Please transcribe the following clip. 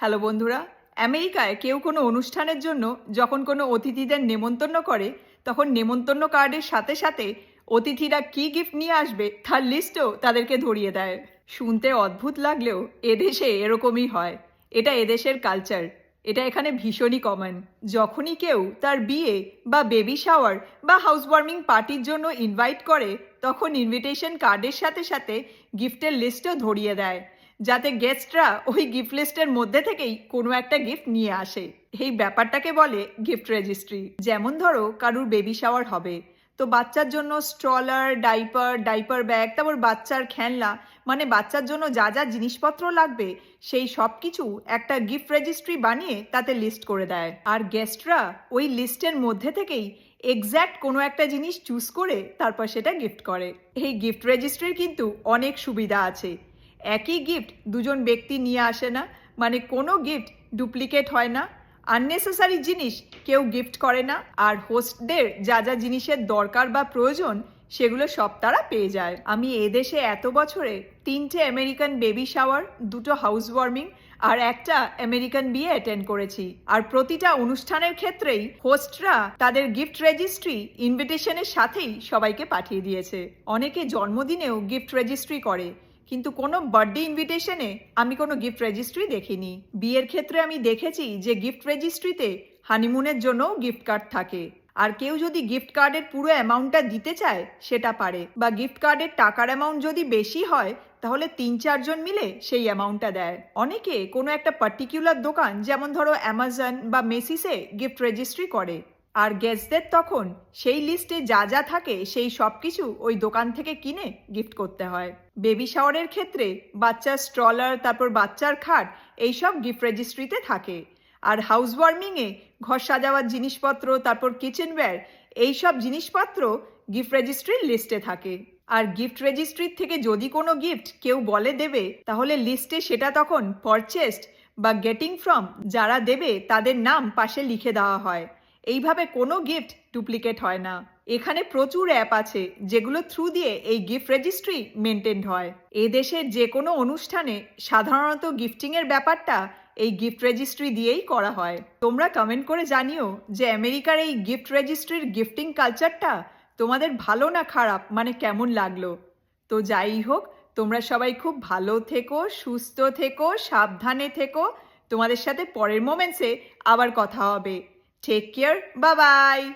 Hello বন্ধুরা, আমেরিকায় কেউ কোনো অনুষ্ঠানের জন্য যখন কোনো অতিথিদের নেমন্তন্ন করে তখন নেমন্তন্ন কার্ডের সাথে সাথে অতিথিরা কী গিফট নিয়ে আসবে তার লিস্টও তাদেরকে ধরিয়ে দেয়। শুনতে অদ্ভুত লাগলেও এদেশে এরকমই হয়। এটা এদেশের কালচার। এটা এখানে ভীষণই কমন। যখনই কেউ তার বিয়ে বা বেবি শাওয়ার বা হাউসওয়ার্মিং পার্টির জন্য ইনভাইট করে তখন ইনভিটেশন কার্ডের সাথে সাথে গিফটের লিস্টও ধরিয়ে দেয়, যাতে গেস্টরা ওই গিফট লিস্টের মধ্যে থেকেই কোনো একটা গিফট নিয়ে আসে। এই ব্যাপারটাকে বলে গিফট রেজিস্ট্রি। যেমন ধরো কারুর বেবি শাওয়ার হবে, তো বাচ্চার জন্য স্ট্রলার, ডাইপার ব্যাগ, তারপর বাচ্চার খেলনা, মানে বাচ্চার জন্য যা যা জিনিসপত্র লাগবে সেই সব কিছু একটা গিফট রেজিস্ট্রি বানিয়ে তাতে লিস্ট করে দেয়। আর গেস্টরা ওই লিস্টের মধ্যে থেকেই এক্স্যাক্ট কোনো একটা জিনিস চুজ করে তারপর সেটা গিফট করে। এই গিফট রেজিস্ট্রির কিন্তু অনেক সুবিধা আছে। একই গিফট দুজন ব্যক্তি নিয়ে আসে না, মানে কোনো গিফট ডুপ্লিকেট হয় না, আননেসেসারি জিনিস কেউ গিফট করে না, আর হোস্টদের যা যা জিনিসের দরকার বা প্রয়োজন সেগুলো সব তারা পেয়ে যায়। আমি এদেশে এত বছরে 3টে আমেরিকান বেবি শাওয়ার, 2টো হাউস ওয়ার্মিং আর একটা আমেরিকান বিয়ে অ্যাটেন্ড করেছি। আর প্রতিটা অনুষ্ঠানের ক্ষেত্রেই হোস্টরা তাদের গিফট রেজিস্ট্রি ইনভিটেশনের সাথেই সবাইকে পাঠিয়ে দিয়েছে। অনেকে জন্মদিনেও গিফট রেজিস্ট্রি করে, কিন্তু কোনো বার্থডে ইনভিটেশনে আমি কোনো গিফট রেজিস্ট্রি দেখিনি। বিয়ের ক্ষেত্রে আমি দেখেছি যে গিফট রেজিস্ট্রিতে হানিমুনের জন্যও গিফট কার্ড থাকে। আর কেউ যদি গিফট কার্ডের পুরো অ্যামাউন্টটা দিতে চায় সেটা পারে, বা গিফট কার্ডের টাকার অ্যামাউন্ট যদি বেশি হয় তাহলে 3-4 জন মিলে সেই অ্যামাউন্টটা দেয়। অনেকে কোনো একটা পার্টিকুলার দোকান, যেমন ধরো অ্যামাজন বা মেসিসে গিফট রেজিস্ট্রি করে, আর গেস্টদের তখন সেই লিস্টে যা যা থাকে সেই সব কিছু ওই দোকান থেকে কিনে গিফট করতে হয়। বেবি শাওয়ারের ক্ষেত্রে বাচ্চার স্ট্রলার, তারপর বাচ্চার খাট, এইসব গিফট রেজিস্ট্রিতে থাকে। আর হাউস ওয়ার্মিংয়ে ঘর সাজাবার জিনিসপত্র, তারপর কিচেনওয়্যার, এইসব জিনিসপত্র গিফট রেজিস্ট্রির লিস্টে থাকে। আর গিফট রেজিস্ট্রির থেকে যদি কোনো গিফট কেউ বলে দেবে তাহলে লিস্টে সেটা তখন পারচেসড বা গেটিং ফ্রম যারা দেবে তাদের নাম পাশে লিখে দেওয়া হয়। এইভাবে কোনো গিফট ডুপ্লিকেট হয় না। এখানে প্রচুর অ্যাপ আছে যেগুলো থ্রু দিয়ে এই গিফট রেজিস্ট্রি মেনটেন হয়। এ দেশের যে কোনো অনুষ্ঠানে সাধারণত গিফটিংয়ের ব্যাপারটা এই গিফট রেজিস্ট্রি দিয়েই করা হয়। তোমরা কমেন্ট করে জানিও যে আমেরিকার এই গিফট রেজিস্ট্রির গিফটিং কালচারটা তোমাদের ভালো না খারাপ, মানে কেমন লাগলো। তো যাই হোক, তোমরা সবাই খুব ভালো থেকো, সুস্থ থেকো, সাবধানে থেকো। তোমাদের সাথে পরের মোমেন্টসে আবার কথা হবে। Take care, bye by.